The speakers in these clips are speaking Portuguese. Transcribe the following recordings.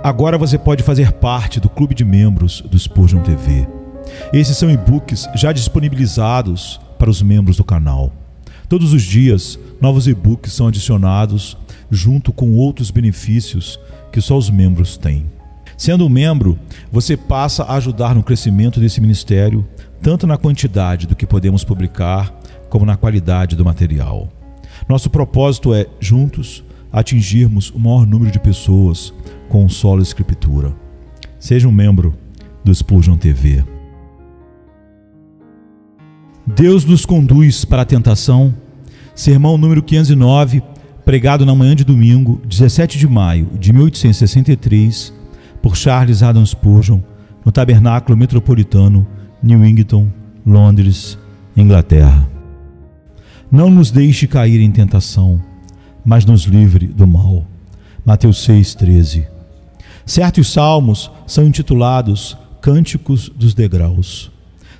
Agora você pode fazer parte do clube de membros do Spurgeon TV. Esses são e-books já disponibilizados para os membros do canal. Todos os dias, novos e-books são adicionados junto com outros benefícios que só os membros têm. Sendo um membro, você passa a ajudar no crescimento desse ministério, tanto na quantidade do que podemos publicar, como na qualidade do material. Nosso propósito é, juntos, atingirmos o maior número de pessoas com solo escritura. Seja um membro do Spurgeon TV. Deus nos conduz para a tentação. Sermão número 509, pregado na manhã de domingo, 17 de maio de 1863, por Charles Haddon Spurgeon, no Tabernáculo Metropolitano, Newington, Londres, Inglaterra. Não nos deixe cair em tentação, mas nos livre do mal. Mateus 6,13. Certos salmos são intitulados Cânticos dos Degraus.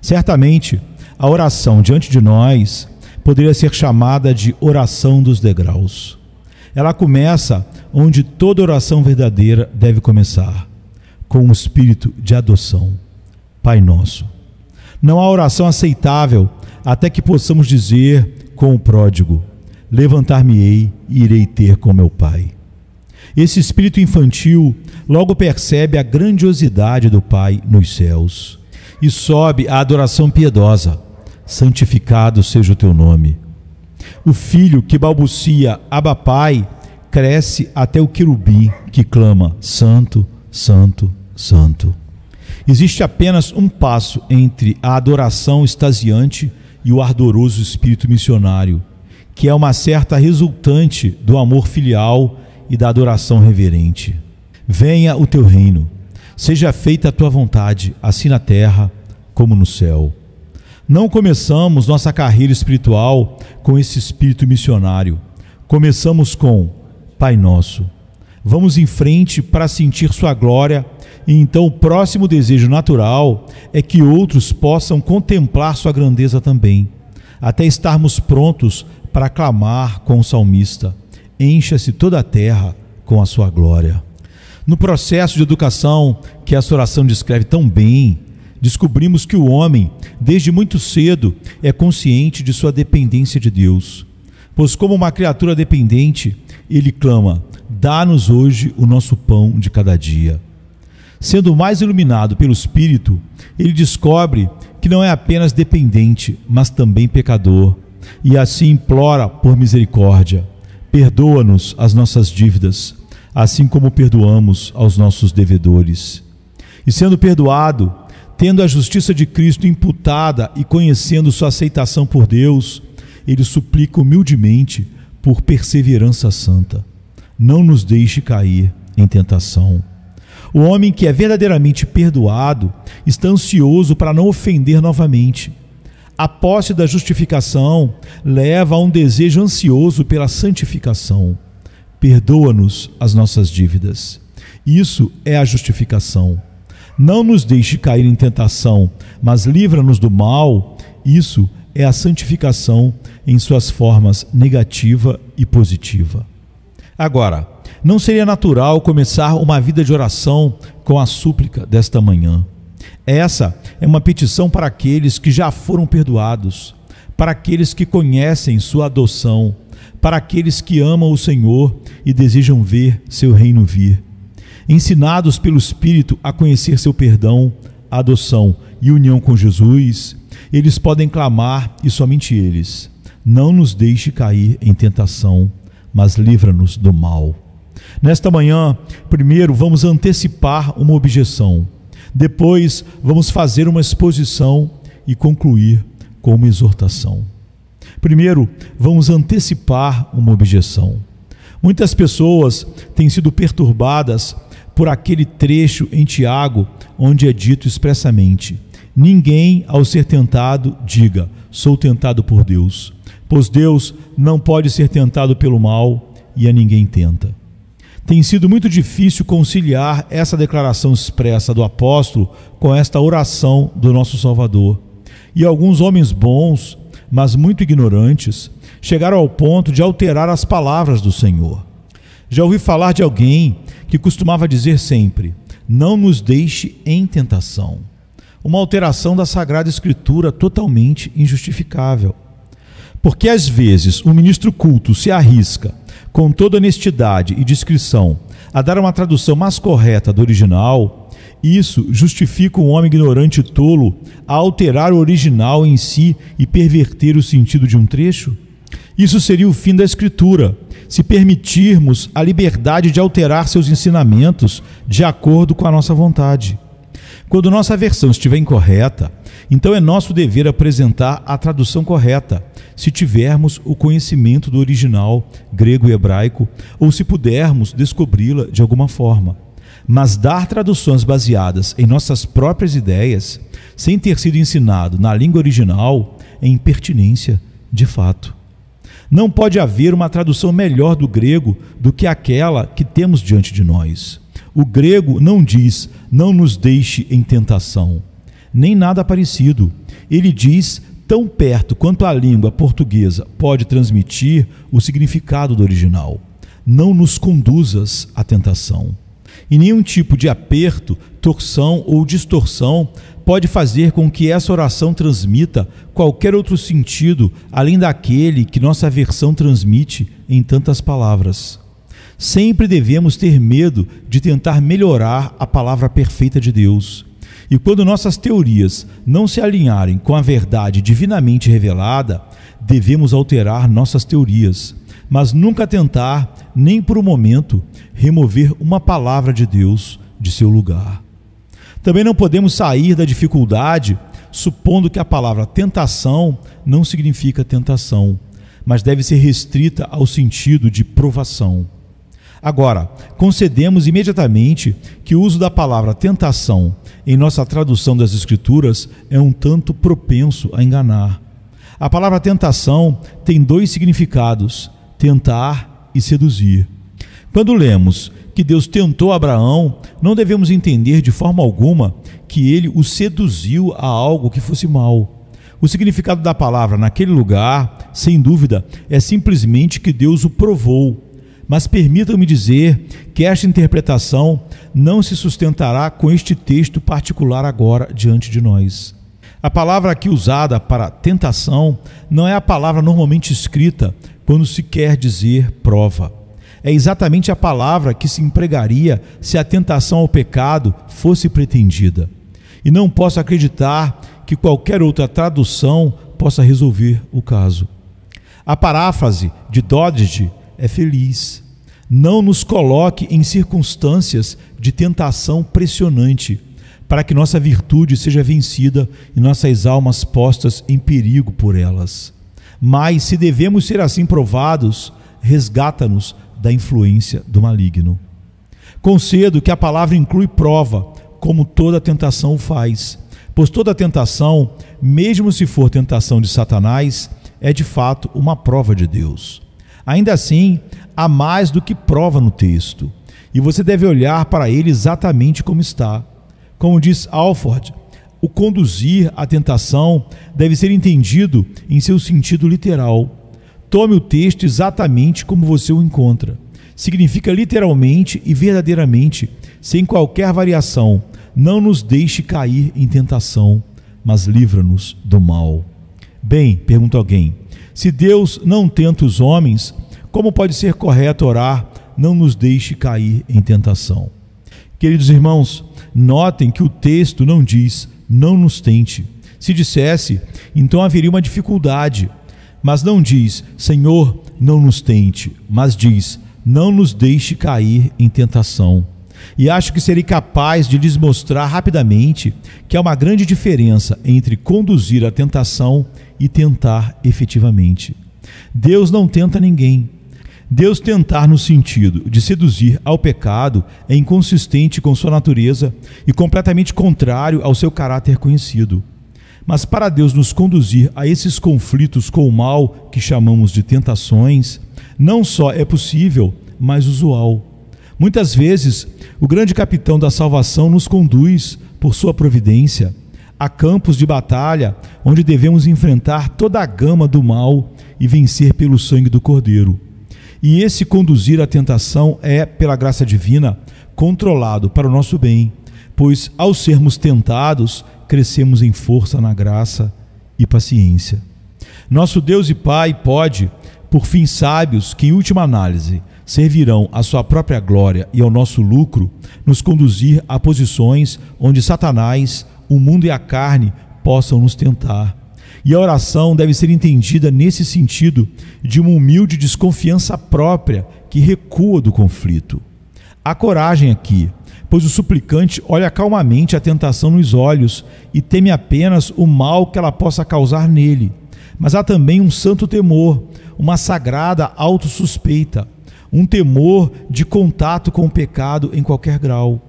Certamente, a oração diante de nós poderia ser chamada de oração dos degraus. Ela começa onde toda oração verdadeira deve começar, com o espírito de adoção. Pai Nosso. Não há oração aceitável até que possamos dizer com o pródigo: levantar-me-ei e irei ter com meu Pai. Esse espírito infantil logo percebe a grandiosidade do Pai nos céus e sobe à adoração piedosa: santificado seja o teu nome. O filho que balbucia Abba Pai cresce até o querubim que clama Santo, Santo, Santo. Existe apenas um passo entre a adoração extasiante e o ardoroso espírito missionário, que é uma certa resultante do amor filial e da adoração reverente. Venha o teu reino, seja feita a tua vontade, assim na terra como no céu. Não começamos nossa carreira espiritual com esse espírito missionário. Começamos com Pai Nosso. Vamos em frente para sentir sua glória, e então o próximo desejo natural é que outros possam contemplar sua grandeza também, até estarmos prontos para clamar com o salmista: encha-se toda a terra com a sua glória. No processo de educação que essa oração descreve tão bem, descobrimos que o homem, desde muito cedo, é consciente de sua dependência de Deus. Pois como uma criatura dependente, ele clama: dá-nos hoje o nosso pão de cada dia. Sendo mais iluminado pelo Espírito, ele descobre que não é apenas dependente, mas também pecador, e assim implora por misericórdia: perdoa-nos as nossas dívidas, assim como perdoamos aos nossos devedores. E sendo perdoado, tendo a justiça de Cristo imputada e conhecendo sua aceitação por Deus, ele suplica humildemente por perseverança santa: não nos deixe cair em tentação. O homem que é verdadeiramente perdoado está ansioso para não ofender novamente. A posse da justificação leva a um desejo ansioso pela santificação. Perdoa-nos as nossas dívidas. Isso é a justificação. Não nos deixe cair em tentação, mas livra-nos do mal. Isso é a santificação em suas formas negativa e positiva. Agora, não seria natural começar uma vida de oração com a súplica desta manhã? Essa é uma petição para aqueles que já foram perdoados, para aqueles que conhecem sua adoção, para aqueles que amam o Senhor e desejam ver seu reino vir. Ensinados pelo Espírito a conhecer seu perdão, adoção e união com Jesus, eles podem clamar, e somente eles: não nos deixe cair em tentação, mas livra-nos do mal. Nesta manhã, primeiro vamos antecipar uma objeção, depois vamos fazer uma exposição e concluir com uma exortação. Primeiro, vamos antecipar uma objeção. Muitas pessoas têm sido perturbadas por aquele trecho em Tiago, onde é dito expressamente: ninguém, ao ser tentado, diga: sou tentado por Deus, pois Deus não pode ser tentado pelo mal e a ninguém tenta. Tem sido muito difícil conciliar essa declaração expressa do apóstolo com esta oração do nosso Salvador. E alguns homens bons, mas muito ignorantes, chegaram ao ponto de alterar as palavras do Senhor. Já ouvi falar de alguém que costumava dizer sempre: não nos deixe em tentação. Uma alteração da Sagrada Escritura totalmente injustificável. Porque às vezes um ministro culto se arrisca, com toda honestidade e discrição, a dar uma tradução mais correta do original, isso justifica um homem ignorante e tolo a alterar o original em si e perverter o sentido de um trecho? Isso seria o fim da Escritura, se permitirmos a liberdade de alterar seus ensinamentos de acordo com a nossa vontade. Quando nossa versão estiver incorreta, então é nosso dever apresentar a tradução correta, se tivermos o conhecimento do original grego e hebraico, ou se pudermos descobri-la de alguma forma. Mas dar traduções baseadas em nossas próprias ideias, sem ter sido ensinado na língua original, é impertinência de fato. Não pode haver uma tradução melhor do grego do que aquela que temos diante de nós. O grego não diz: não nos deixe em tentação, nem nada parecido. Ele diz, tão perto quanto a língua portuguesa pode transmitir o significado do original: não nos conduzas à tentação. E nenhum tipo de aperto, torção ou distorção pode fazer com que essa oração transmita qualquer outro sentido além daquele que nossa versão transmite em tantas palavras. Sempre devemos ter medo de tentar melhorar a palavra perfeita de Deus. E quando nossas teorias não se alinharem com a verdade divinamente revelada, devemos alterar nossas teorias, mas nunca tentar, nem por um momento, remover uma palavra de Deus de seu lugar. Também não podemos sair da dificuldade supondo que a palavra tentação não significa tentação, mas deve ser restrita ao sentido de provação. Agora, concedemos imediatamente que o uso da palavra tentação em nossa tradução das Escrituras é um tanto propenso a enganar. A palavra tentação tem dois significados: tentar e seduzir. Quando lemos que Deus tentou Abraão, não devemos entender de forma alguma que ele o seduziu a algo que fosse mal. O significado da palavra naquele lugar, sem dúvida, é simplesmente que Deus o provou. Mas permitam-me dizer que esta interpretação não se sustentará com este texto particular agora diante de nós. A palavra aqui usada para tentação não é a palavra normalmente escrita quando se quer dizer prova. É exatamente a palavra que se empregaria se a tentação ao pecado fosse pretendida. E não posso acreditar que qualquer outra tradução possa resolver o caso. A paráfrase de Doddridge é feliz: não nos coloque em circunstâncias de tentação pressionante, para que nossa virtude seja vencida e nossas almas postas em perigo por elas. Mas, se devemos ser assim provados, resgata-nos da influência do maligno. Concedo que a palavra inclui prova, como toda tentação o faz, pois toda tentação, mesmo se for tentação de Satanás, é de fato uma prova de Deus. Ainda assim, há mais do que prova no texto, e você deve olhar para ele exatamente como está. Como diz Alford, o conduzir à tentação deve ser entendido em seu sentido literal. Tome o texto exatamente como você o encontra. Significa literalmente e verdadeiramente, sem qualquer variação: não nos deixe cair em tentação, mas livra-nos do mal. Bem, pergunta alguém, se Deus não tenta os homens, como pode ser correto orar: não nos deixe cair em tentação? Queridos irmãos, notem que o texto não diz: não nos tente. Se dissesse, então haveria uma dificuldade. Mas não diz: Senhor, não nos tente, mas diz: não nos deixe cair em tentação. E acho que serei capaz de lhes mostrar rapidamente que há uma grande diferença entre conduzir à tentação e tentar efetivamente. Deus não tenta ninguém. Deus tentar no sentido de seduzir ao pecado é inconsistente com sua natureza e completamente contrário ao seu caráter conhecido. Mas para Deus nos conduzir a esses conflitos com o mal que chamamos de tentações, não só é possível, mas usual. Muitas vezes, o grande capitão da salvação nos conduz, por sua providência, a campos de batalha onde devemos enfrentar toda a gama do mal e vencer pelo sangue do Cordeiro. E esse conduzir à tentação é, pela graça divina, controlado para o nosso bem, pois ao sermos tentados, crescemos em força na graça e paciência. Nosso Deus e Pai pode, por fins sábios que em última análise servirão à sua própria glória e ao nosso lucro, nos conduzir a posições onde Satanás, o mundo e a carne possam nos tentar. E a oração deve ser entendida nesse sentido de uma humilde desconfiança própria que recua do conflito. Há coragem aqui, pois o suplicante olha calmamente a tentação nos olhos e teme apenas o mal que ela possa causar nele. Mas há também um santo temor, uma sagrada autossuspeita, um temor de contato com o pecado em qualquer grau.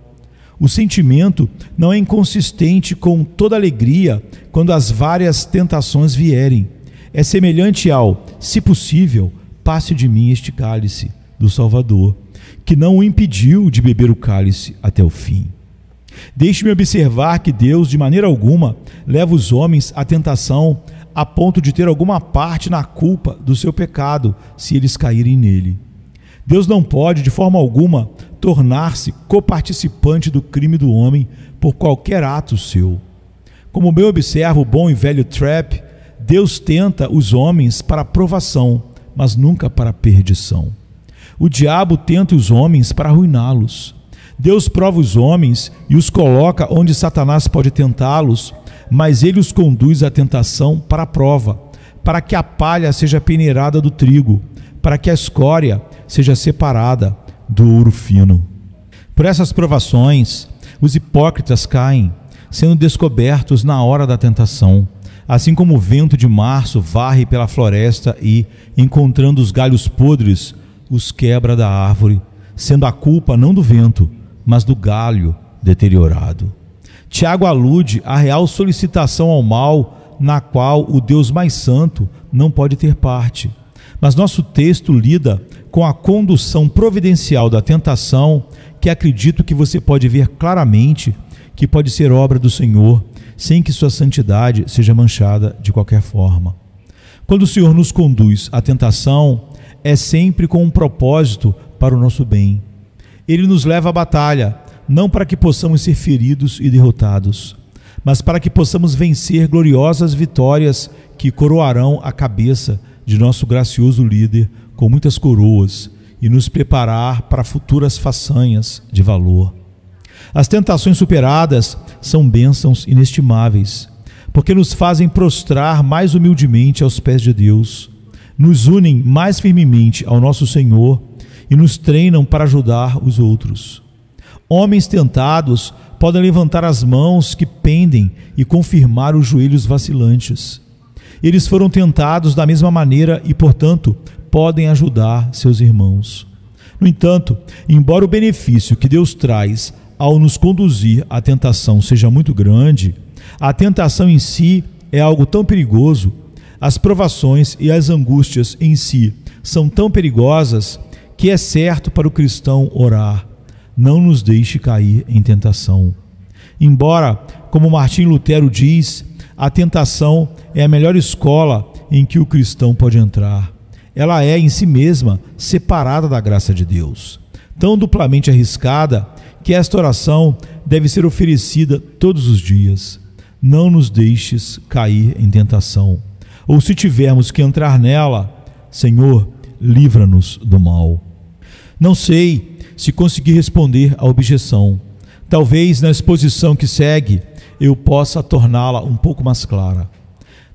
O sentimento não é inconsistente com toda alegria quando as várias tentações vierem. É semelhante ao, se possível, passe de mim este cálice do Salvador, que não o impediu de beber o cálice até o fim. Deixe-me observar que Deus, de maneira alguma, leva os homens à tentação a ponto de ter alguma parte na culpa do seu pecado, se eles caírem nele. Deus não pode, de forma alguma, tornar-se coparticipante do crime do homem por qualquer ato seu. Como bem observa o bom e velho Trapp, Deus tenta os homens para provação, mas nunca para perdição. O diabo tenta os homens para arruiná-los. Deus prova os homens e os coloca onde Satanás pode tentá-los, mas ele os conduz à tentação para a prova, para que a palha seja peneirada do trigo, para que a escória seja separada do ouro fino. Por essas provações, os hipócritas caem, sendo descobertos na hora da tentação, assim como o vento de março varre pela floresta e, encontrando os galhos podres, os quebra da árvore, sendo a culpa não do vento, mas do galho deteriorado. Tiago alude à real solicitação ao mal, na qual o Deus mais santo não pode ter parte. Mas nosso texto lida com a condução providencial da tentação, que acredito que você pode ver claramente que pode ser obra do Senhor, sem que sua santidade seja manchada de qualquer forma. Quando o Senhor nos conduz à tentação, é sempre com um propósito para o nosso bem. Ele nos leva à batalha, não para que possamos ser feridos e derrotados, mas para que possamos vencer gloriosas vitórias que coroarão a cabeça de nosso gracioso líder com muitas coroas e nos preparar para futuras façanhas de valor. As tentações superadas são bênçãos inestimáveis, porque nos fazem prostrar mais humildemente aos pés de Deus, nos unem mais firmemente ao nosso Senhor e nos treinam para ajudar os outros. Homens tentados podem levantar as mãos que pendem e confirmar os joelhos vacilantes. Eles foram tentados da mesma maneira e, portanto, podem ajudar seus irmãos. No entanto, embora o benefício que Deus traz ao nos conduzir à tentação seja muito grande, a tentação em si é algo tão perigoso, as provações e as angústias em si são tão perigosas que é certo para o cristão orar: não nos deixe cair em tentação. Embora, como Martim Lutero diz, a tentação é a melhor escola em que o cristão pode entrar. Ela é, em si mesma, separada da graça de Deus, tão duplamente arriscada que esta oração deve ser oferecida todos os dias: não nos deixes cair em tentação. Ou, se tivermos que entrar nela, Senhor, livra-nos do mal. Não sei se consegui responder à objeção. Talvez na exposição que segue eu possa torná-la um pouco mais clara.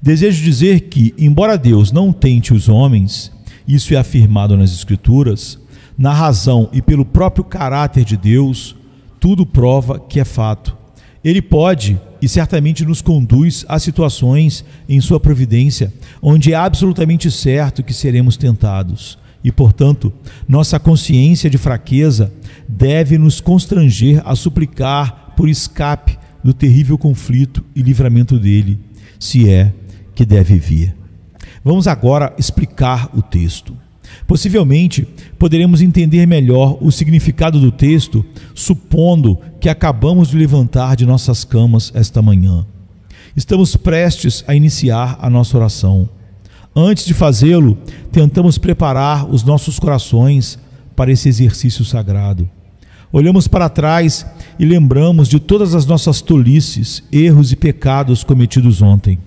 Desejo dizer que, embora Deus não tente os homens, isso é afirmado nas Escrituras, na razão e pelo próprio caráter de Deus, tudo prova que é fato. Ele pode e certamente nos conduz a situações em sua providência, onde é absolutamente certo que seremos tentados. E, portanto, nossa consciência de fraqueza deve nos constranger a suplicar por escape do terrível conflito e livramento dele, se é que deve vir. Vamos agora explicar o texto. Possivelmente, poderemos entender melhor o significado do texto, supondo que acabamos de levantar de nossas camas esta manhã. Estamos prestes a iniciar a nossa oração. Antes de fazê-lo, tentamos preparar os nossos corações para esse exercício sagrado. Olhamos para trás e lembramos de todas as nossas tolices, erros e pecados cometidos ontem.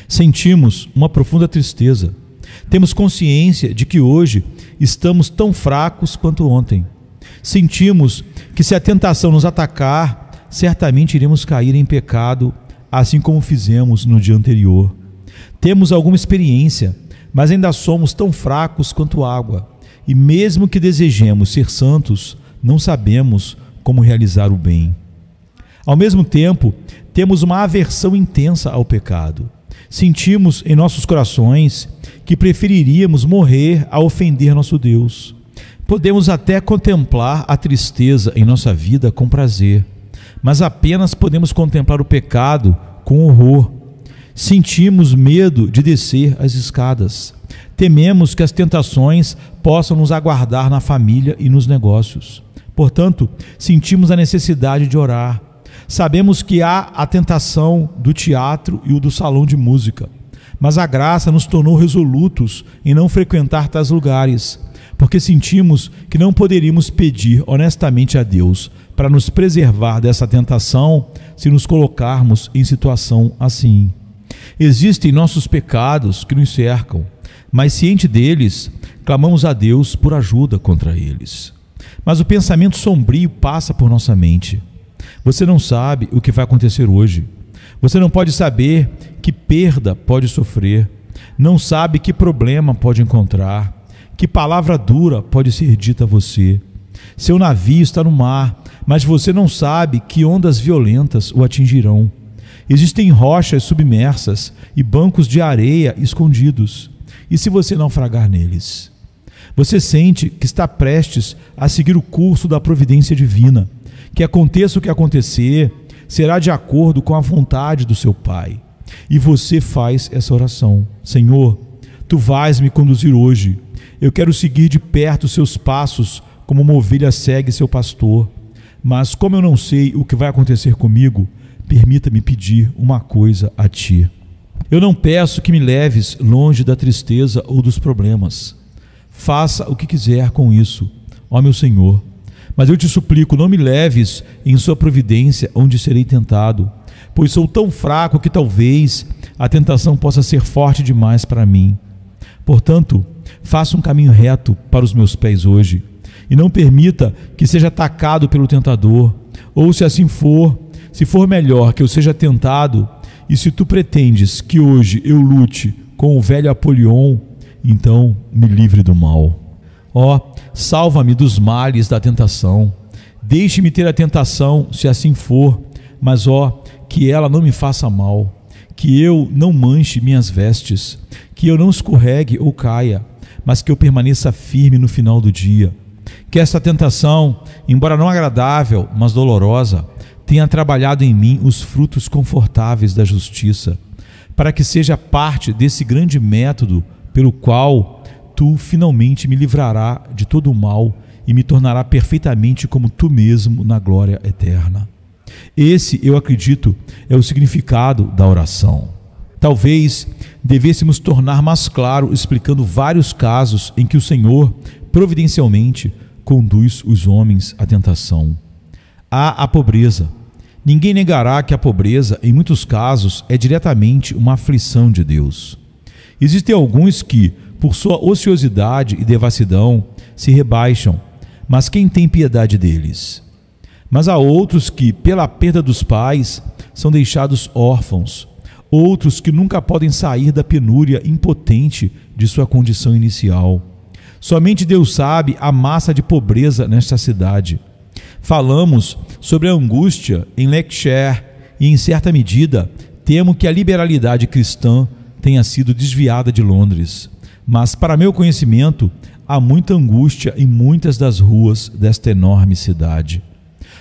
Sentimos uma profunda tristeza. Temos consciência de que hoje estamos tão fracos quanto ontem. Sentimos que se a tentação nos atacar, certamente iremos cair em pecado, assim como fizemos no dia anterior. Temos alguma experiência, mas ainda somos tão fracos quanto água. E mesmo que desejemos ser santos, não sabemos como realizar o bem. Ao mesmo tempo, temos uma aversão intensa ao pecado. Sentimos em nossos corações que preferiríamos morrer a ofender nosso Deus. Podemos até contemplar a tristeza em nossa vida com prazer, mas apenas podemos contemplar o pecado com horror. Sentimos medo de descer as escadas. Tememos que as tentações possam nos aguardar na família e nos negócios. Portanto, sentimos a necessidade de orar. Sabemos que há a tentação do teatro e o do salão de música, mas a graça nos tornou resolutos em não frequentar tais lugares, porque sentimos que não poderíamos pedir honestamente a Deus para nos preservar dessa tentação se nos colocarmos em situação assim. Existem nossos pecados que nos cercam, mas ciente deles, clamamos a Deus por ajuda contra eles. Mas o pensamento sombrio passa por nossa mente. Você não sabe o que vai acontecer hoje. Você não pode saber que perda pode sofrer. Não sabe que problema pode encontrar. Que palavra dura pode ser dita a você. Seu navio está no mar, mas você não sabe que ondas violentas o atingirão. Existem rochas submersas e bancos de areia escondidos. E se você naufragar neles? Você sente que está prestes a seguir o curso da providência divina. Que aconteça o que acontecer, será de acordo com a vontade do seu Pai. E você faz essa oração: Senhor, Tu vais me conduzir hoje. Eu quero seguir de perto os seus passos, como uma ovelha segue seu pastor. Mas como eu não sei o que vai acontecer comigo, permita-me pedir uma coisa a Ti. Eu não peço que me leves longe da tristeza ou dos problemas. Faça o que quiser com isso, ó meu Senhor. Mas eu te suplico, não me leves em sua providência onde serei tentado, pois sou tão fraco que talvez a tentação possa ser forte demais para mim. Portanto, faça um caminho reto para os meus pés hoje, e não permita que seja atacado pelo tentador, ou se assim for, se for melhor que eu seja tentado, e se tu pretendes que hoje eu lute com o velho Apolion, então me livre do mal. Ó, salva-me dos males da tentação. Deixe-me ter a tentação, se assim for, mas ó, que ela não me faça mal, que eu não manche minhas vestes, que eu não escorregue ou caia, mas que eu permaneça firme no final do dia. Que esta tentação, embora não agradável, mas dolorosa, tenha trabalhado em mim os frutos confortáveis da justiça, para que seja parte desse grande método pelo qual Tu finalmente me livrará de todo o mal e me tornará perfeitamente como Tu mesmo na glória eterna. Esse, eu acredito, é o significado da oração. Talvez devêssemos tornar mais claro explicando vários casos em que o Senhor, providencialmente, conduz os homens à tentação. Há a pobreza. Ninguém negará que a pobreza, em muitos casos, é diretamente uma aflição de Deus. Existem alguns que, por sua ociosidade e devassidão, se rebaixam, mas quem tem piedade deles? Mas há outros que, pela perda dos pais, são deixados órfãos, outros que nunca podem sair da penúria impotente de sua condição inicial. Somente Deus sabe a massa de pobreza nesta cidade. Falamos sobre a angústia em Lancashire e, em certa medida, temo que a liberalidade cristã tenha sido desviada de Londres. Mas, para meu conhecimento, há muita angústia em muitas das ruas desta enorme cidade.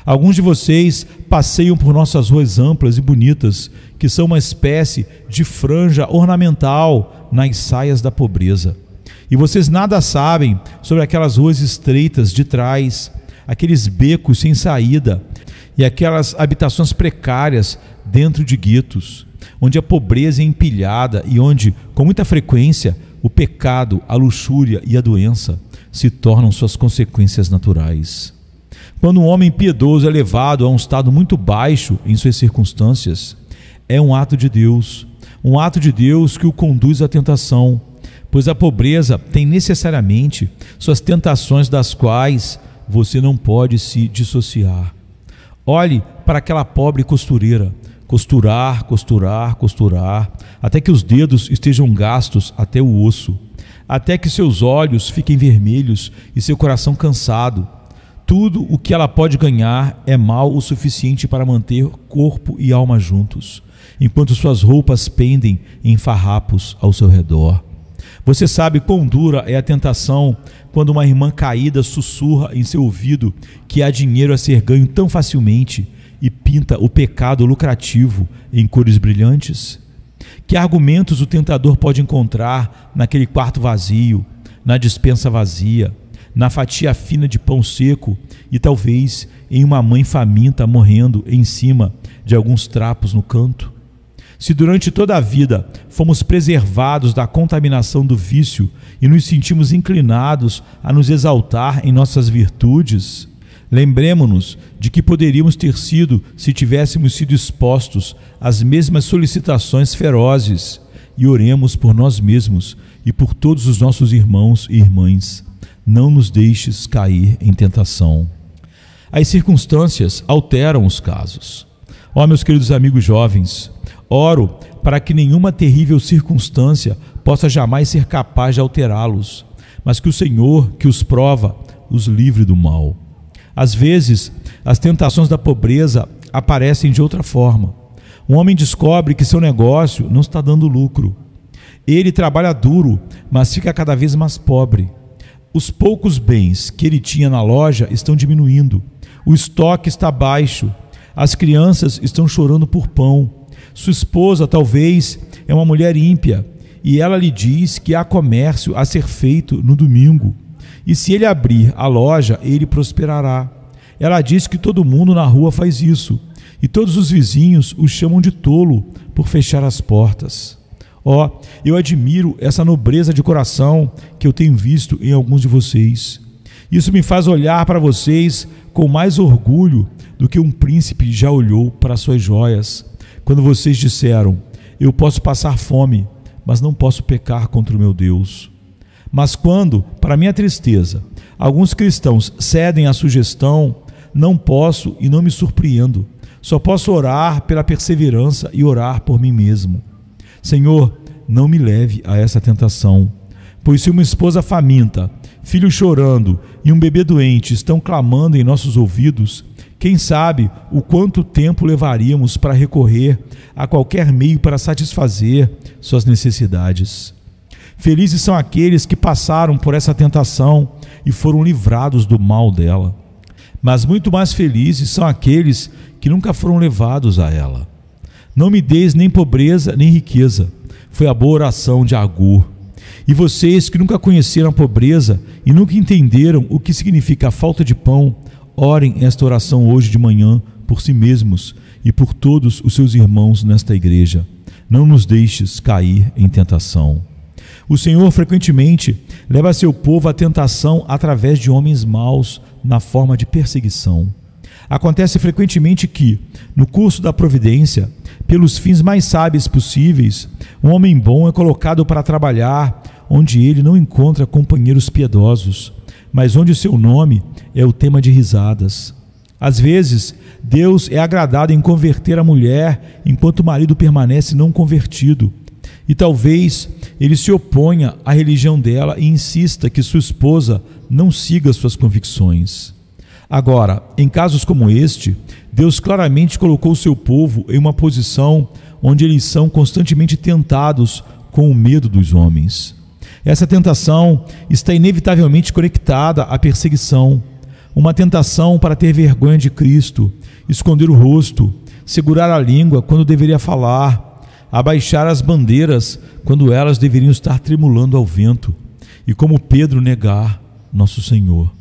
Alguns de vocês passeiam por nossas ruas amplas e bonitas, que são uma espécie de franja ornamental nas saias da pobreza. E vocês nada sabem sobre aquelas ruas estreitas de trás, aqueles becos sem saída e aquelas habitações precárias dentro de guetos, onde a pobreza é empilhada e onde, com muita frequência, o pecado, a luxúria e a doença se tornam suas consequências naturais. Quando um homem piedoso é levado a um estado muito baixo em suas circunstâncias, é um ato de Deus que o conduz à tentação, pois a pobreza tem necessariamente suas tentações das quais você não pode se dissociar. Olhe para aquela pobre costureira, costurar, até que os dedos estejam gastos até o osso, até que seus olhos fiquem vermelhos e seu coração cansado. Tudo o que ela pode ganhar é mal o suficiente para manter corpo e alma juntos, enquanto suas roupas pendem em farrapos ao seu redor. Você sabe quão dura é a tentação quando uma irmã caída sussurra em seu ouvido que há dinheiro a ser ganho tão facilmente e pinta o pecado lucrativo em cores brilhantes? Que argumentos o tentador pode encontrar naquele quarto vazio, na despensa vazia, na fatia fina de pão seco e talvez em uma mãe faminta morrendo em cima de alguns trapos no canto? Se durante toda a vida fomos preservados da contaminação do vício e nos sentimos inclinados a nos exaltar em nossas virtudes, lembremo-nos de que poderíamos ter sido se tivéssemos sido expostos às mesmas solicitações ferozes, e oremos por nós mesmos e por todos os nossos irmãos e irmãs. Não nos deixes cair em tentação. As circunstâncias alteram os casos. Ó, meus queridos amigos jovens, oro para que nenhuma terrível circunstância possa jamais ser capaz de alterá-los, mas que o Senhor, que os prova, os livre do mal. Às vezes, as tentações da pobreza aparecem de outra forma. Um homem descobre que seu negócio não está dando lucro. Ele trabalha duro, mas fica cada vez mais pobre. Os poucos bens que ele tinha na loja estão diminuindo. O estoque está baixo. As crianças estão chorando por pão. Sua esposa, talvez, é uma mulher ímpia, e ela lhe diz que há comércio a ser feito no domingo. E se ele abrir a loja, ele prosperará. Ela diz que todo mundo na rua faz isso, e todos os vizinhos o chamam de tolo por fechar as portas. Ó, eu admiro essa nobreza de coração que eu tenho visto em alguns de vocês. Isso me faz olhar para vocês com mais orgulho do que um príncipe já olhou para suas joias, quando vocês disseram: eu posso passar fome, mas não posso pecar contra o meu Deus. Mas quando, para minha tristeza, alguns cristãos cedem à sugestão, não posso e não me surpreendo. Só posso orar pela perseverança e orar por mim mesmo. Senhor, não me leve a essa tentação, pois se uma esposa faminta, filho chorando e um bebê doente estão clamando em nossos ouvidos, quem sabe o quanto tempo levaríamos para recorrer a qualquer meio para satisfazer suas necessidades. Felizes são aqueles que passaram por essa tentação e foram livrados do mal dela. Mas muito mais felizes são aqueles que nunca foram levados a ela. Não me deis nem pobreza nem riqueza, foi a boa oração de Agur. E vocês que nunca conheceram a pobreza e nunca entenderam o que significa a falta de pão, orem esta oração hoje de manhã por si mesmos e por todos os seus irmãos nesta igreja. Não nos deixes cair em tentação. O Senhor frequentemente leva seu povo à tentação através de homens maus na forma de perseguição. Acontece frequentemente que, no curso da providência, pelos fins mais sábios possíveis, um homem bom é colocado para trabalhar onde ele não encontra companheiros piedosos, mas onde seu nome é o tema de risadas. Às vezes, Deus é agradado em converter a mulher enquanto o marido permanece não convertido. E talvez ele se oponha à religião dela e insista que sua esposa não siga suas convicções. Agora, em casos como este, Deus claramente colocou o seu povo em uma posição onde eles são constantemente tentados com o medo dos homens. Essa tentação está inevitavelmente conectada à perseguição, uma tentação para ter vergonha de Cristo, esconder o rosto, segurar a língua quando deveria falar, abaixar as bandeiras quando elas deveriam estar tremulando ao vento, e como Pedro negar nosso Senhor.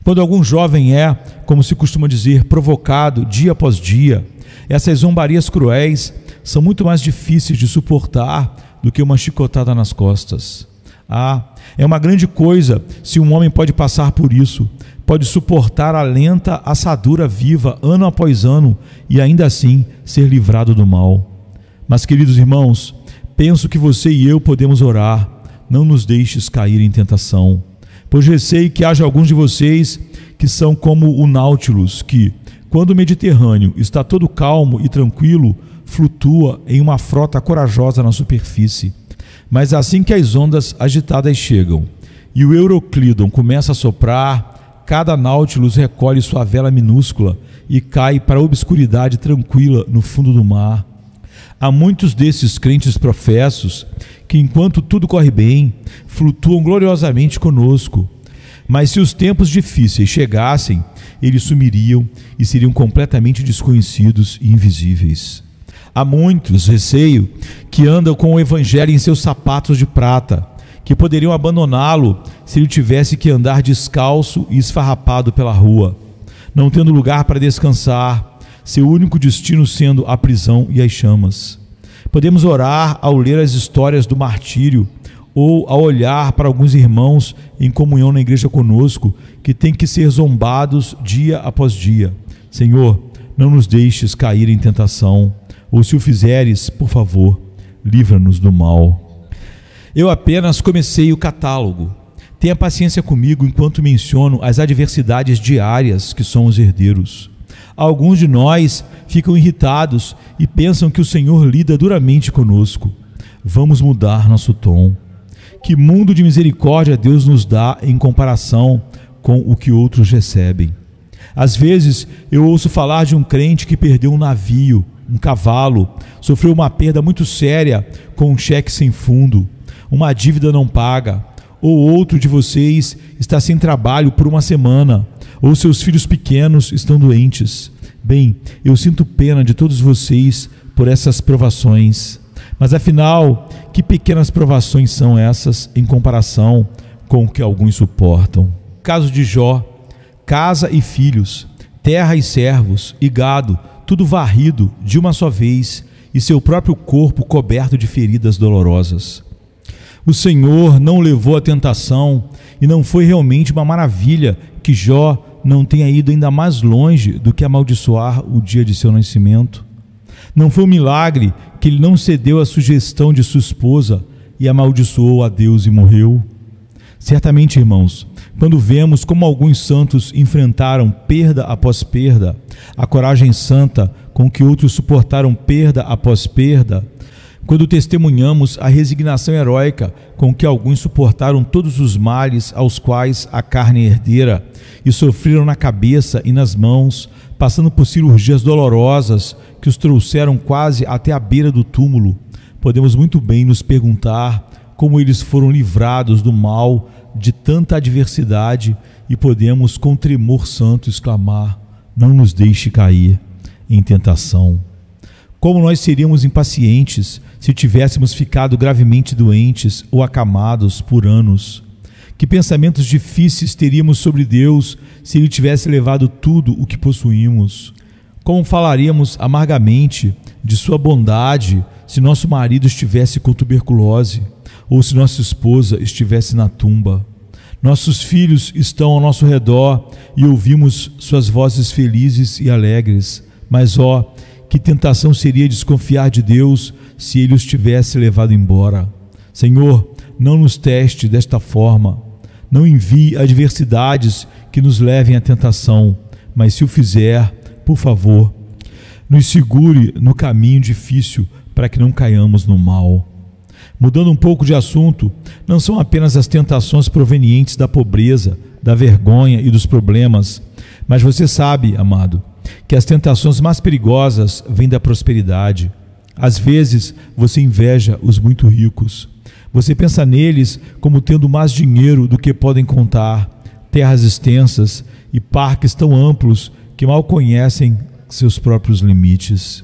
Quando algum jovem é, como se costuma dizer, provocado dia após dia, essas zombarias cruéis são muito mais difíceis de suportar do que uma chicotada nas costas. É uma grande coisa se um homem pode passar por isso, pode suportar a lenta assadura viva ano após ano e ainda assim ser livrado do mal. Mas, queridos irmãos, penso que você e eu podemos orar: não nos deixes cair em tentação, pois receio que haja alguns de vocês que são como o Nautilus, que, quando o Mediterrâneo está todo calmo e tranquilo, flutua em uma frota corajosa na superfície. Mas assim que as ondas agitadas chegam e o Euroclídon começa a soprar, cada Nautilus recolhe sua vela minúscula e cai para a obscuridade tranquila no fundo do mar. Há muitos desses crentes professos que, enquanto tudo corre bem, flutuam gloriosamente conosco. Mas se os tempos difíceis chegassem, eles sumiriam e seriam completamente desconhecidos e invisíveis. Há muitos, receio, que andam com o evangelho em seus sapatos de prata, que poderiam abandoná-lo se ele tivesse que andar descalço e esfarrapado pela rua, não tendo lugar para descansar, seu único destino sendo a prisão e as chamas. Podemos orar ao ler as histórias do martírio ou ao olhar para alguns irmãos em comunhão na igreja conosco que têm que ser zombados dia após dia. Senhor, não nos deixes cair em tentação, ou se o fizeres, por favor, livra-nos do mal. Eu apenas comecei o catálogo. Tenha paciência comigo enquanto menciono as adversidades diárias que são os herdeiros. Alguns de nós ficam irritados e pensam que o Senhor lida duramente conosco. Vamos mudar nosso tom. Que mundo de misericórdia Deus nos dá em comparação com o que outros recebem. Às vezes eu ouço falar de um crente que perdeu um navio, um cavalo, sofreu uma perda muito séria com um cheque sem fundo, uma dívida não paga, ou outro de vocês está sem trabalho por uma semana, ou seus filhos pequenos estão doentes. Bem, eu sinto pena de todos vocês por essas provações, mas afinal, que pequenas provações são essas em comparação com o que alguns suportam? Caso de Jó: casa e filhos, terra e servos e gado, tudo varrido de uma só vez, e seu próprio corpo coberto de feridas dolorosas. O Senhor não levou à tentação, e não foi realmente uma maravilha que Jó não tenha ido ainda mais longe do que amaldiçoar o dia de seu nascimento? Não foi um milagre que ele não cedeu à sugestão de sua esposa e amaldiçoou a Deus e morreu? Certamente, irmãos, quando vemos como alguns santos enfrentaram perda após perda, a coragem santa com que outros suportaram perda após perda, quando testemunhamos a resignação heróica com que alguns suportaram todos os males aos quais a carne é herdeira e sofreram na cabeça e nas mãos, passando por cirurgias dolorosas que os trouxeram quase até a beira do túmulo, podemos muito bem nos perguntar como eles foram livrados do mal de tanta adversidade e podemos com tremor santo exclamar: não nos deixe cair em tentação. Como nós seríamos impacientes se tivéssemos ficado gravemente doentes ou acamados por anos? Que pensamentos difíceis teríamos sobre Deus se Ele tivesse levado tudo o que possuímos? Como falaríamos amargamente de sua bondade se nosso marido estivesse com tuberculose ou se nossa esposa estivesse na tumba? Nossos filhos estão ao nosso redor e ouvimos suas vozes felizes e alegres, mas que tentação seria desconfiar de Deus se Ele os tivesse levado embora. Senhor, não nos teste desta forma, não envie adversidades que nos levem à tentação, mas se o fizer, por favor, nos segure no caminho difícil para que não caiamos no mal. Mudando um pouco de assunto, não são apenas as tentações provenientes da pobreza, da vergonha e dos problemas, mas você sabe, amado, que as tentações mais perigosas vêm da prosperidade. Às vezes você inveja os muito ricos. Você pensa neles como tendo mais dinheiro do que podem contar, terras extensas e parques tão amplos que mal conhecem seus próprios limites.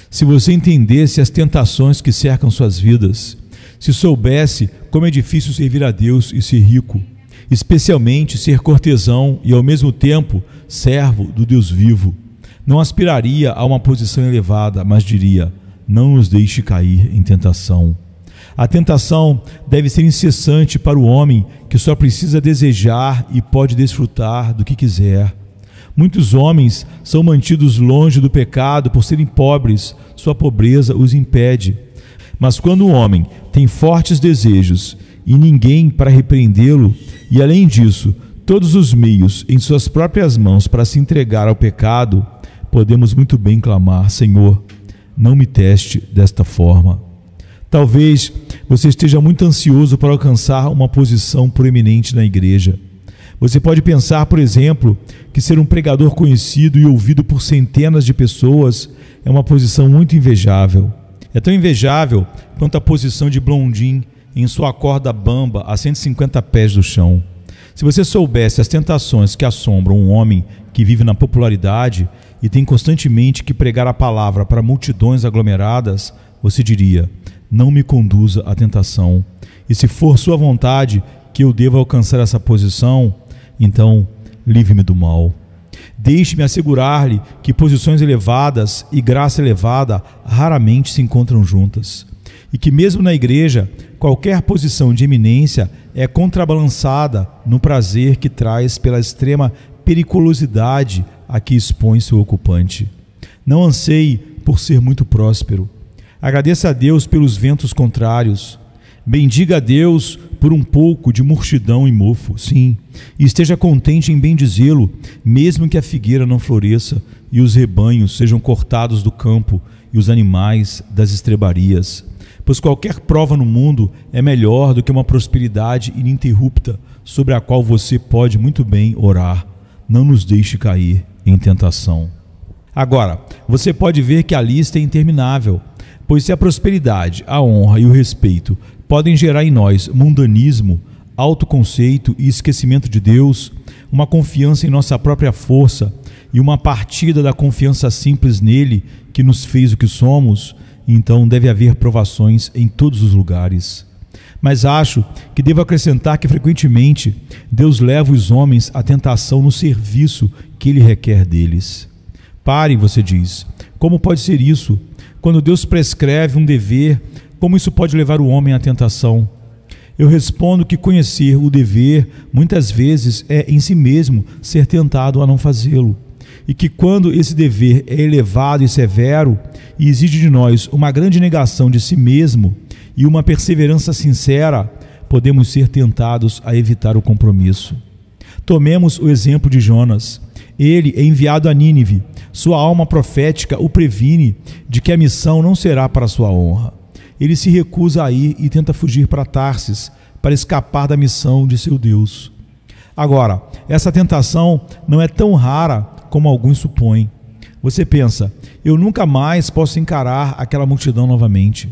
Se você entendesse as tentações que cercam suas vidas, se soubesse como é difícil servir a Deus e ser rico, especialmente ser cortesão e ao mesmo tempo servo do Deus vivo, não aspiraria a uma posição elevada, mas diria: não nos deixe cair em tentação. A tentação deve ser incessante para o homem que só precisa desejar e pode desfrutar do que quiser. Muitos homens são mantidos longe do pecado por serem pobres, sua pobreza os impede. Mas quando o homem tem fortes desejos e ninguém para repreendê-lo, e além disso, todos os meios em suas próprias mãos para se entregar ao pecado, podemos muito bem clamar: Senhor, não me teste desta forma. Talvez você esteja muito ansioso para alcançar uma posição proeminente na igreja. Você pode pensar, por exemplo, que ser um pregador conhecido e ouvido por centenas de pessoas é uma posição muito invejável. É tão invejável quanto a posição de Blondin em sua corda bamba a 150 pés do chão. Se você soubesse as tentações que assombram um homem que vive na popularidade e tem constantemente que pregar a palavra para multidões aglomeradas, você diria: não me conduza à tentação. E se for sua vontade que eu deva alcançar essa posição, então livre-me do mal. Deixe-me assegurar-lhe que posições elevadas e graça elevada raramente se encontram juntas, e que mesmo na igreja, qualquer posição de eminência é contrabalançada no prazer que traz pela extrema periculosidade a que expõe seu ocupante. Não anseie por ser muito próspero. Agradeça a Deus pelos ventos contrários. Bendiga a Deus por um pouco de murchidão e mofo, sim, e esteja contente em bendizê-lo, mesmo que a figueira não floresça e os rebanhos sejam cortados do campo e os animais das estrebarias. Pois qualquer prova no mundo é melhor do que uma prosperidade ininterrupta sobre a qual você pode muito bem orar: não nos deixe cair em tentação. Agora, você pode ver que a lista é interminável, pois se a prosperidade, a honra e o respeito podem gerar em nós mundanismo, autoconceito e esquecimento de Deus, uma confiança em nossa própria força e uma partida da confiança simples nele que nos fez o que somos, então deve haver provações em todos os lugares. Mas acho que devo acrescentar que frequentemente Deus leva os homens à tentação no serviço que Ele requer deles. Pare, você diz, como pode ser isso? Quando Deus prescreve um dever, como isso pode levar o homem à tentação? Eu respondo que conhecer o dever muitas vezes é em si mesmo ser tentado a não fazê-lo, e que quando esse dever é elevado e severo e exige de nós uma grande negação de si mesmo e uma perseverança sincera, podemos ser tentados a evitar o compromisso. Tomemos o exemplo de Jonas. Ele é enviado a Nínive. Sua alma profética o previne de que a missão não será para sua honra. Ele se recusa a ir e tenta fugir para Tarsis para escapar da missão de seu Deus. Agora, essa tentação não é tão rara como alguns supõem. Você pensa: eu nunca mais posso encarar aquela multidão novamente.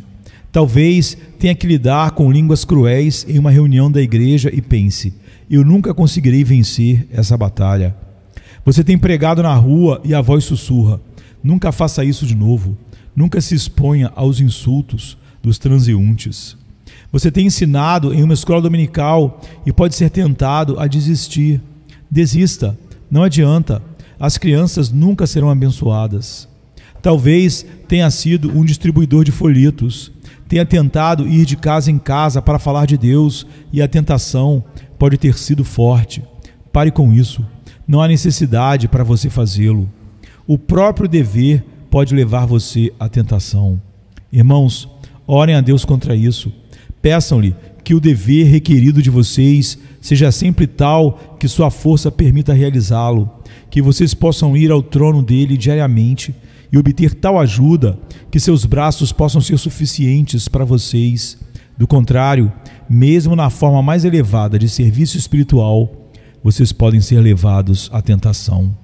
Talvez tenha que lidar com línguas cruéis em uma reunião da igreja e pense: eu nunca conseguirei vencer essa batalha. Você tem pregado na rua e a voz sussurra: nunca faça isso de novo. Nunca se exponha aos insultos dos transeuntes. Você tem ensinado em uma escola dominical e pode ser tentado a desistir. Desista, não adianta. As crianças nunca serão abençoadas. Talvez tenha sido um distribuidor de folhetos, tenha tentado ir de casa em casa para falar de Deus e a tentação pode ter sido forte. Pare com isso. Não há necessidade para você fazê-lo. O próprio dever pode levar você à tentação. Irmãos, orem a Deus contra isso. Peçam-lhe que o dever requerido de vocês seja sempre tal que sua força permita realizá-lo, que vocês possam ir ao trono dele diariamente e obter tal ajuda que seus braços possam ser suficientes para vocês. Do contrário, mesmo na forma mais elevada de serviço espiritual, vocês podem ser levados à tentação.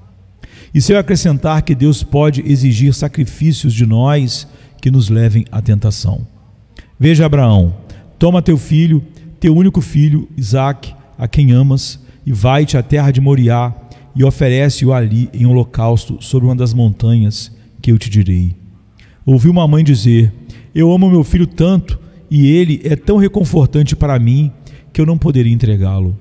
E se eu acrescentar que Deus pode exigir sacrifícios de nós que nos levem à tentação. Veja Abraão: toma teu filho, teu único filho, Isaque, a quem amas, e vai-te à terra de Moriá, e oferece-o ali em holocausto sobre uma das montanhas que eu te direi. Ouvi uma mãe dizer: eu amo meu filho tanto, e ele é tão reconfortante para mim, que eu não poderia entregá-lo.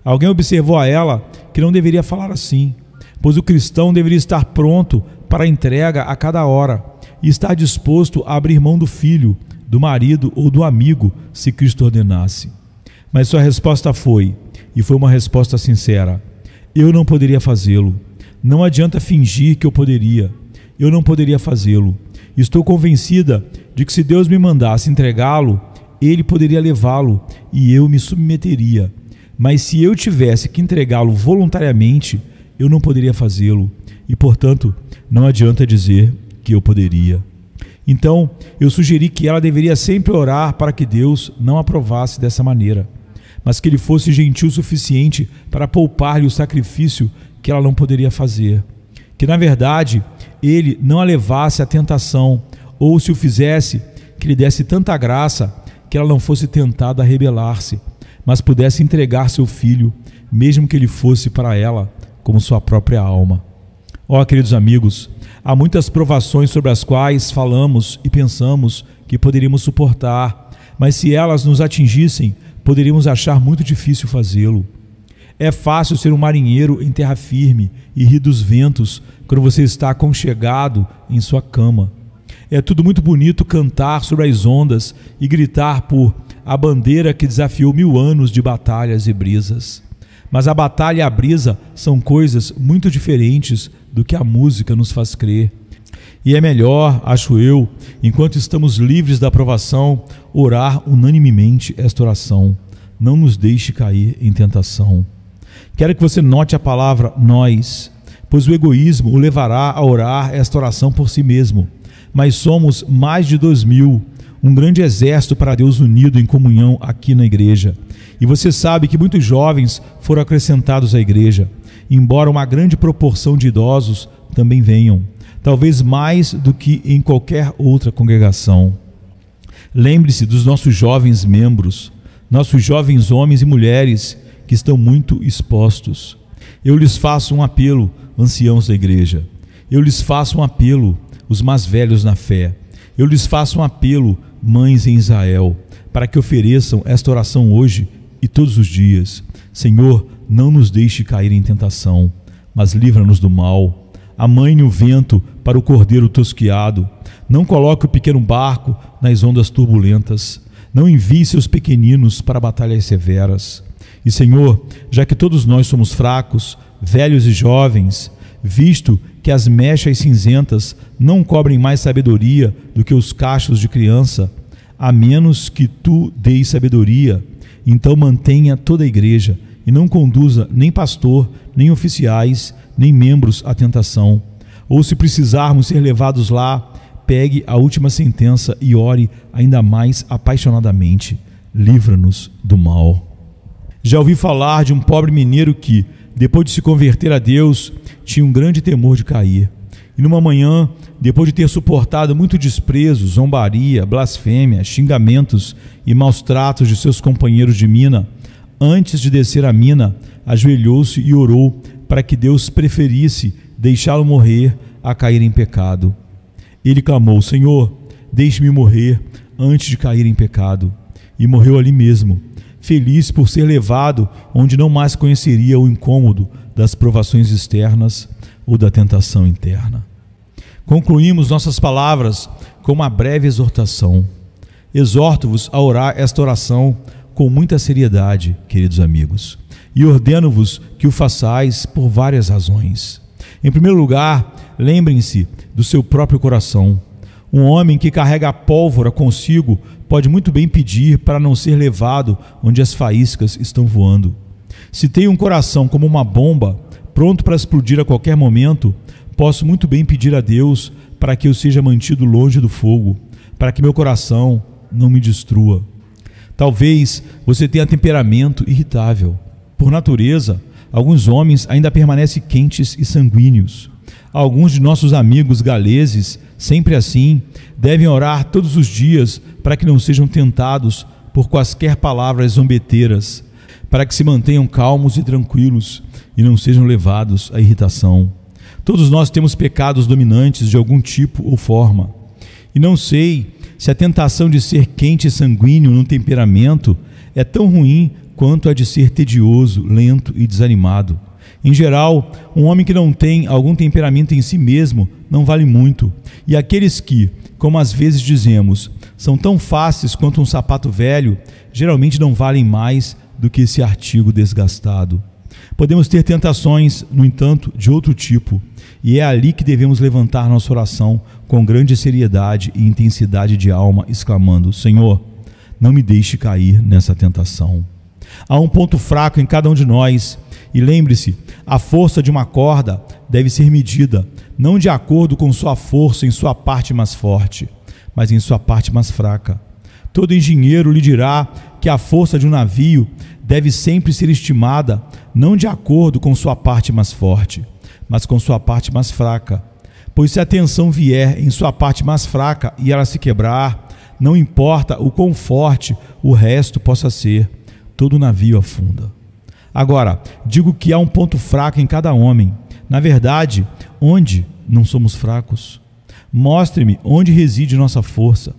Alguém observou a ela que não deveria falar assim, pois o cristão deveria estar pronto para a entrega a cada hora, e estar disposto a abrir mão do filho, do marido ou do amigo, se Cristo ordenasse. Mas sua resposta foi, e foi uma resposta sincera: eu não poderia fazê-lo. Não adianta fingir que eu poderia. Eu não poderia fazê-lo. Estou convencida de que se Deus me mandasse entregá-lo, Ele poderia levá-lo e eu me submeteria. Mas se eu tivesse que entregá-lo voluntariamente, eu não poderia fazê-lo. E, portanto, não adianta dizer que eu poderia. Então, eu sugeri que ela deveria sempre orar para que Deus não aprovasse dessa maneira, mas que Ele fosse gentil o suficiente para poupar-lhe o sacrifício que ela não poderia fazer. Que, na verdade, Ele não a levasse à tentação, ou, se o fizesse, que lhe desse tanta graça que ela não fosse tentada a rebelar-se, mas pudesse entregar seu filho, mesmo que ele fosse para ela como sua própria alma. Ó, queridos amigos, há muitas provações sobre as quais falamos e pensamos que poderíamos suportar, mas se elas nos atingissem, poderíamos achar muito difícil fazê-lo. É fácil ser um marinheiro em terra firme e rir dos ventos quando você está aconchegado em sua cama. É tudo muito bonito cantar sobre as ondas e gritar por a bandeira que desafiou 1000 anos de batalhas e brisas. Mas a batalha e a brisa são coisas muito diferentes do que a música nos faz crer. E é melhor, acho eu, enquanto estamos livres da provação, orar unanimemente esta oração: não nos deixe cair em tentação. Quero que você note a palavra nós, pois o egoísmo o levará a orar esta oração por si mesmo. Mas somos mais de 2000, um grande exército para Deus unido em comunhão aqui na igreja. E você sabe que muitos jovens foram acrescentados à igreja, embora uma grande proporção de idosos também venham, talvez mais do que em qualquer outra congregação. Lembre-se dos nossos jovens membros, nossos jovens homens e mulheres que estão muito expostos. Eu lhes faço um apelo, anciãos da igreja. Eu lhes faço um apelo, os mais velhos na fé. Eu lhes faço um apelo, mães em Israel, para que ofereçam esta oração hoje e todos os dias. Senhor, não nos deixe cair em tentação, mas livra-nos do mal. Amaine o vento para o cordeiro tosquiado. Não coloque o pequeno barco nas ondas turbulentas. Não envie seus pequeninos para batalhas severas. E, Senhor, já que todos nós somos fracos, velhos e jovens, visto que as mechas cinzentas não cobrem mais sabedoria do que os cachos de criança, a menos que tu deis sabedoria, então mantenha toda a igreja e não conduza nem pastor, nem oficiais, nem membros à tentação. Ou, se precisarmos ser levados lá, pegue a última sentença e ore ainda mais apaixonadamente: livra-nos do mal. Já ouvi falar de um pobre mineiro que, depois de se converter a Deus, tinha um grande temor de cair. E numa manhã, depois de ter suportado muito desprezo, zombaria, blasfêmia, xingamentos e maus tratos de seus companheiros de mina, antes de descer a mina, ajoelhou-se e orou para que Deus preferisse deixá-lo morrer a cair em pecado. Ele clamou: Senhor, deixe-me morrer antes de cair em pecado. E morreu ali mesmo, feliz por ser levado onde não mais conheceria o incômodo das provações externas ou da tentação interna. Concluímos nossas palavras com uma breve exortação. Exorto-vos a orar esta oração com muita seriedade, queridos amigos, e ordeno-vos que o façais por várias razões. Em primeiro lugar, lembrem-se do seu próprio coração. Um homem que carrega a pólvora consigo pode muito bem pedir para não ser levado onde as faíscas estão voando. Se tenho um coração como uma bomba, pronto para explodir a qualquer momento, posso muito bem pedir a Deus para que eu seja mantido longe do fogo, para que meu coração não me destrua. Talvez você tenha temperamento irritável. Por natureza, alguns homens ainda permanecem quentes e sanguíneos. Alguns de nossos amigos galeses, sempre assim, devem orar todos os dias para que não sejam tentados por quaisquer palavras zombeteiras, para que se mantenham calmos e tranquilos e não sejam levados à irritação. Todos nós temos pecados dominantes de algum tipo ou forma. E não sei se a tentação de ser quente e sanguíneo no temperamento é tão ruim quanto a de ser tedioso, lento e desanimado. Em geral, um homem que não tem algum temperamento em si mesmo não vale muito. E aqueles que, como às vezes dizemos, são tão fáceis quanto um sapato velho, geralmente não valem mais do que esse artigo desgastado. Podemos ter tentações, no entanto, de outro tipo, e é ali que devemos levantar nossa oração com grande seriedade e intensidade de alma, exclamando: Senhor, não me deixe cair nessa tentação. Há um ponto fraco em cada um de nós, e lembre-se, a força de uma corda deve ser medida, não de acordo com sua força em sua parte mais forte, mas em sua parte mais fraca. Todo engenheiro lhe dirá que a força de um navio deve sempre ser estimada não de acordo com sua parte mais forte, mas com sua parte mais fraca. Pois se a tensão vier em sua parte mais fraca e ela se quebrar, não importa o quão forte o resto possa ser, todo navio afunda. Agora, digo que há um ponto fraco em cada homem. Na verdade, onde não somos fracos? Mostre-me onde reside nossa força.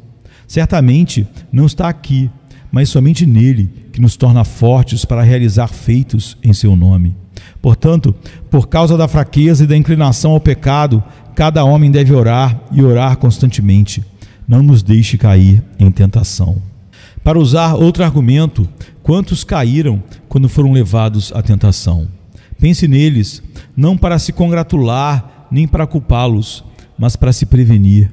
Certamente não está aqui, mas somente nele, que nos torna fortes para realizar feitos em seu nome. Portanto, por causa da fraqueza e da inclinação ao pecado, cada homem deve orar e orar constantemente. Não nos deixe cair em tentação. Para usar outro argumento, quantos caíram quando foram levados à tentação? Pense neles, não para se congratular, nem para culpá-los, mas para se prevenir.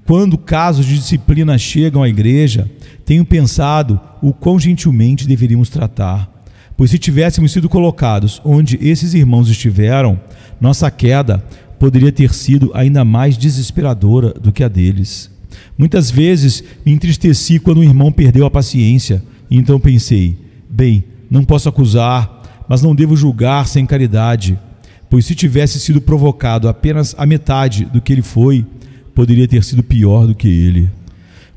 Quando casos de disciplina chegam à igreja, tenho pensado o quão gentilmente deveríamos tratar, pois se tivéssemos sido colocados onde esses irmãos estiveram, nossa queda poderia ter sido ainda mais desesperadora do que a deles. Muitas vezes me entristeci quando um irmão perdeu a paciência, e então pensei: bem, não posso acusar, mas não devo julgar sem caridade, pois se tivesse sido provocado apenas a metade do que ele foi, poderia ter sido pior do que ele.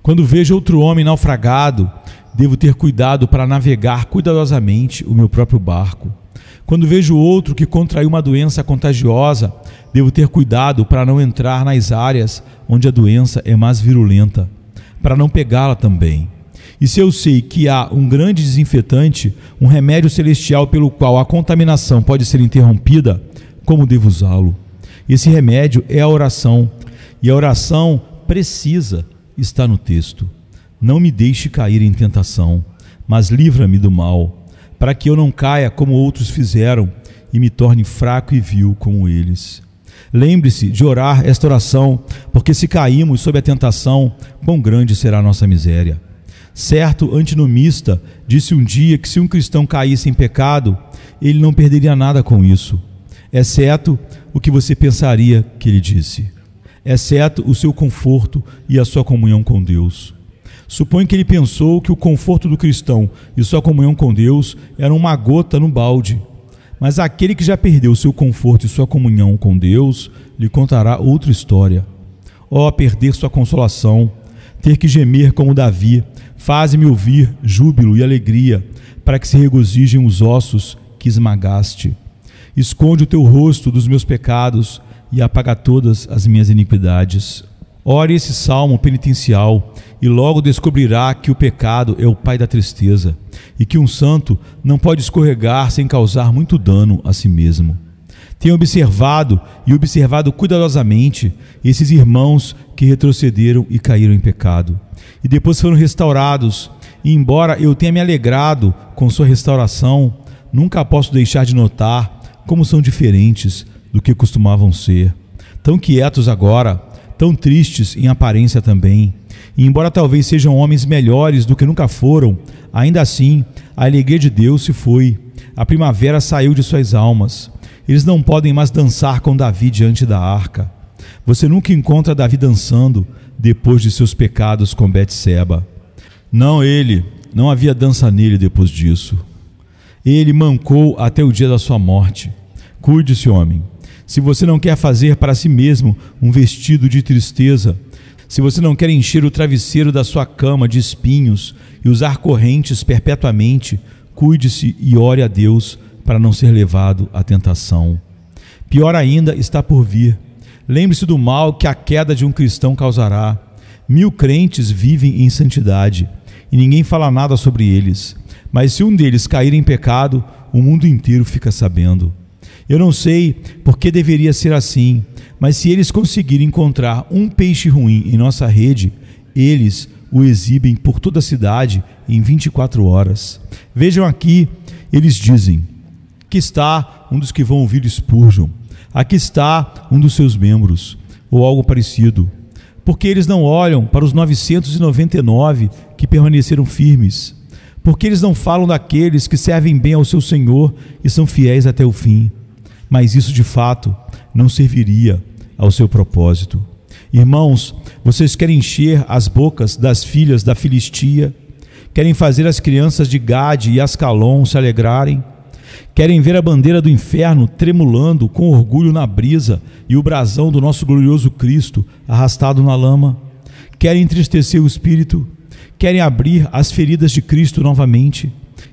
Quando vejo outro homem naufragado, devo ter cuidado para navegar cuidadosamente o meu próprio barco. Quando vejo outro que contraiu uma doença contagiosa, devo ter cuidado para não entrar nas áreas onde a doença é mais virulenta, para não pegá-la também. E se eu sei que há um grande desinfetante, um remédio celestial pelo qual a contaminação pode ser interrompida, como devo usá-lo? Esse remédio é a oração, e a oração precisa estar no texto. Não me deixe cair em tentação, mas livra-me do mal, para que eu não caia como outros fizeram e me torne fraco e vil como eles. Lembre-se de orar esta oração, porque se caímos sob a tentação, quão grande será a nossa miséria. Certo antinomista disse um dia que se um cristão caísse em pecado, ele não perderia nada com isso, exceto o que você pensaria que ele disse, exceto o seu conforto e a sua comunhão com Deus. Suponho que ele pensou que o conforto do cristão e sua comunhão com Deus eram uma gota no balde. Mas aquele que já perdeu seu conforto e sua comunhão com Deus, lhe contará outra história. Perder sua consolação, ter que gemer como Davi, faze-me ouvir júbilo e alegria, para que se regozijem os ossos que esmagaste. Esconde o teu rosto dos meus pecados e apaga todas as minhas iniquidades. Ore esse salmo penitencial e logo descobrirá que o pecado é o pai da tristeza e que um santo não pode escorregar sem causar muito dano a si mesmo. Tenho observado cuidadosamente esses irmãos que retrocederam e caíram em pecado e depois foram restaurados, e embora eu tenha me alegrado com sua restauração, nunca posso deixar de notar como são diferentes do que costumavam ser, tão quietos agora, tão tristes em aparência também. E embora talvez sejam homens melhores do que nunca foram, ainda assim a alegria de Deus se foi, a primavera saiu de suas almas. Eles não podem mais dançar com Davi diante da arca. Você nunca encontra Davi dançando depois de seus pecados com Betseba. Não havia dança nele depois disso. Ele mancou até o dia da sua morte. Cuide-se, homem. Se você não quer fazer para si mesmo um vestido de tristeza, se você não quer encher o travesseiro da sua cama de espinhos e usar correntes perpetuamente, cuide-se e ore a Deus para não ser levado à tentação. Pior ainda está por vir. Lembre-se do mal que a queda de um cristão causará. 1000 crentes vivem em santidade e ninguém fala nada sobre eles. Mas se um deles cair em pecado, o mundo inteiro fica sabendo. Eu não sei por que deveria ser assim, mas se eles conseguirem encontrar um peixe ruim em nossa rede, eles o exibem por toda a cidade em 24 horas. Vejam aqui, eles dizem: aqui está um dos que vão ouvir Spurgeon, aqui está um dos seus membros, ou algo parecido. Porque eles não olham para os 999 que permaneceram firmes? Porque eles não falam daqueles que servem bem ao seu Senhor e são fiéis até o fim? Mas isso de fato não serviria ao seu propósito. Irmãos, vocês querem encher as bocas das filhas da Filistia? Querem fazer as crianças de Gade e Ascalon se alegrarem? Querem ver a bandeira do inferno tremulando com orgulho na brisa e o brasão do nosso glorioso Cristo arrastado na lama? Querem entristecer o espírito? Querem abrir as feridas de Cristo novamente?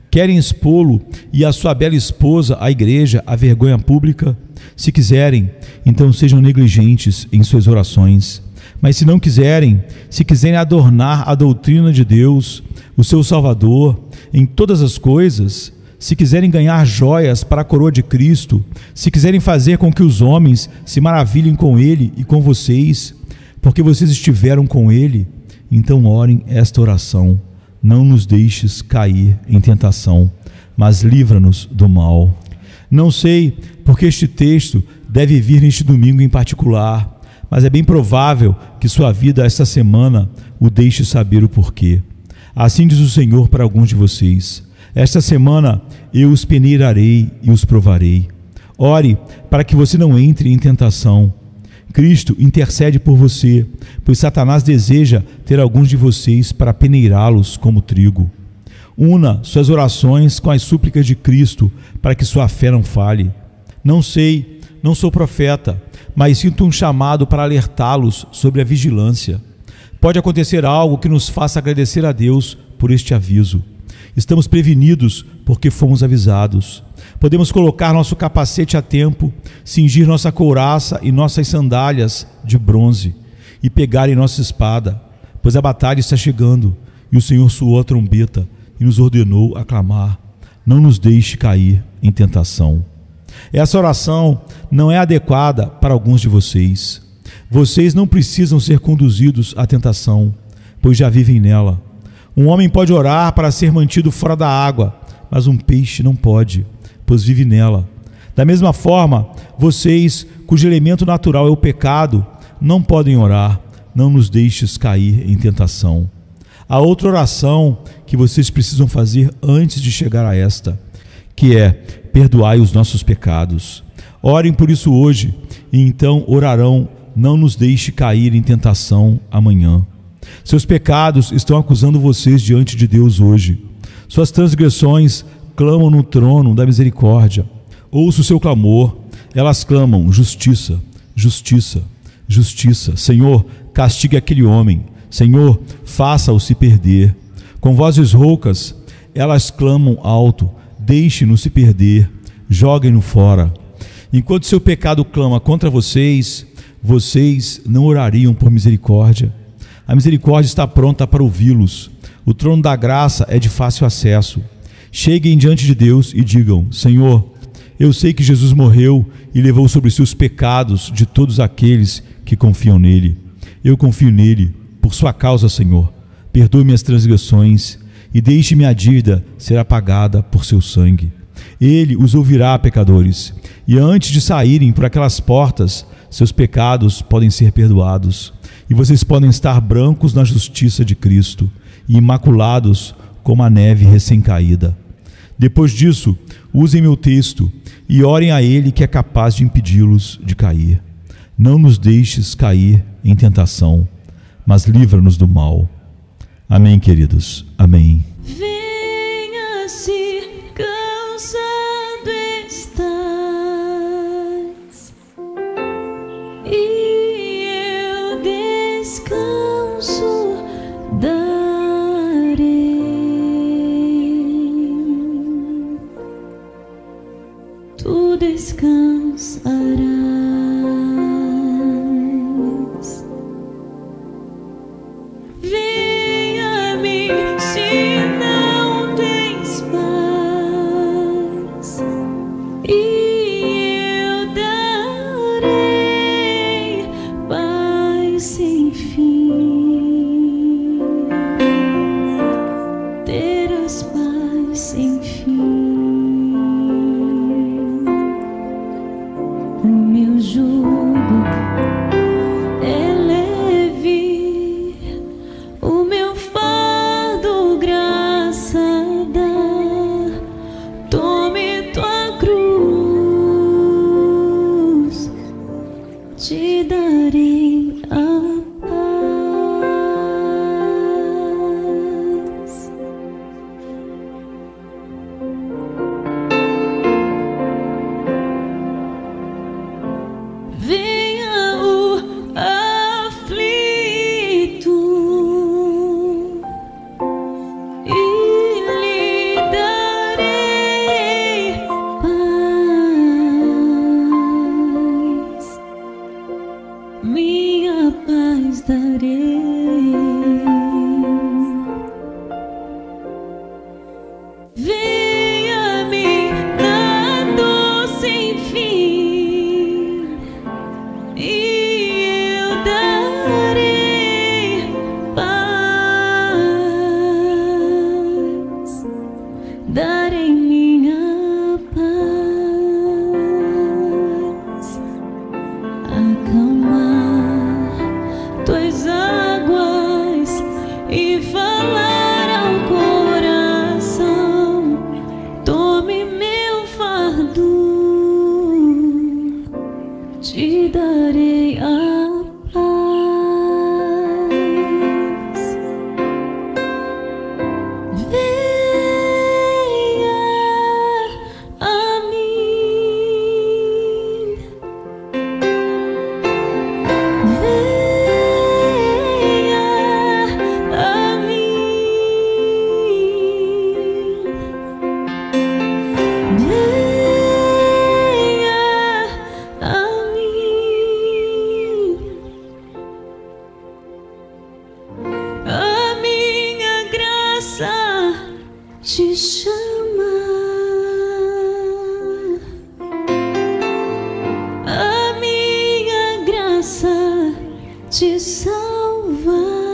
Querem expô-lo e a sua bela esposa, a igreja, à vergonha pública? Se quiserem, então sejam negligentes em suas orações. Mas se não quiserem, se quiserem adornar a doutrina de Deus, o seu Salvador, em todas as coisas, se quiserem ganhar joias para a coroa de Cristo, se quiserem fazer com que os homens se maravilhem com Ele e com vocês, porque vocês estiveram com Ele, então orem esta oração: não nos deixes cair em tentação, mas livra-nos do mal. Não sei porque este texto deve vir neste domingo em particular, mas é bem provável que sua vida esta semana o deixe saber o porquê. Assim diz o Senhor para alguns de vocês: esta semana eu os peneirarei e os provarei. Ore para que você não entre em tentação. Cristo intercede por você, pois Satanás deseja ter alguns de vocês para peneirá-los como trigo. Una suas orações com as súplicas de Cristo para que sua fé não falhe. Não sei, não sou profeta, mas sinto um chamado para alertá-los sobre a vigilância. Pode acontecer algo que nos faça agradecer a Deus por este aviso. Estamos prevenidos porque fomos avisados. Podemos colocar nosso capacete a tempo, cingir nossa couraça e nossas sandálias de bronze e pegar em nossa espada, pois a batalha está chegando e o Senhor soou a trombeta e nos ordenou a clamar: não nos deixe cair em tentação. Essa oração não é adequada para alguns de vocês. Vocês não precisam ser conduzidos à tentação, pois já vivem nela. Um homem pode orar para ser mantido fora da água, mas um peixe não pode, pois vive nela. Da mesma forma, vocês, cujo elemento natural é o pecado, não podem orar: não nos deixes cair em tentação. Há outra oração que vocês precisam fazer antes de chegar a esta, que é: perdoai os nossos pecados. Orem por isso hoje, e então orarão: não nos deixe cair em tentação amanhã. Seus pecados estão acusando vocês diante de Deus hoje. Suas transgressões clamam no trono da misericórdia. Ouça o seu clamor. Elas clamam: justiça, justiça, justiça. Senhor, castigue aquele homem. Senhor, faça-o se perder. Com vozes roucas, elas clamam alto: deixe-no se perder, joguem-no fora. Enquanto seu pecado clama contra vocês, vocês não orariam por misericórdia? A misericórdia está pronta para ouvi-los. O trono da graça é de fácil acesso. Cheguem diante de Deus e digam: Senhor, eu sei que Jesus morreu e levou sobre si os pecados de todos aqueles que confiam nele. Eu confio nele. Por sua causa, Senhor, perdoe minhas transgressões e deixe minha dívida ser apagada por seu sangue. Ele os ouvirá, pecadores, e antes de saírem por aquelas portas, seus pecados podem ser perdoados, e vocês podem estar brancos na justiça de Cristo e imaculados como a neve recém-caída. Depois disso, usem meu texto e orem a Ele, que é capaz de impedi-los de cair. Não nos deixes cair em tentação, mas livra-nos do mal. Amém, queridos. Amém. Venha se cansado estás, e eu descanso darei. Tu descansarás. Venha me te chama. A minha graça te salva.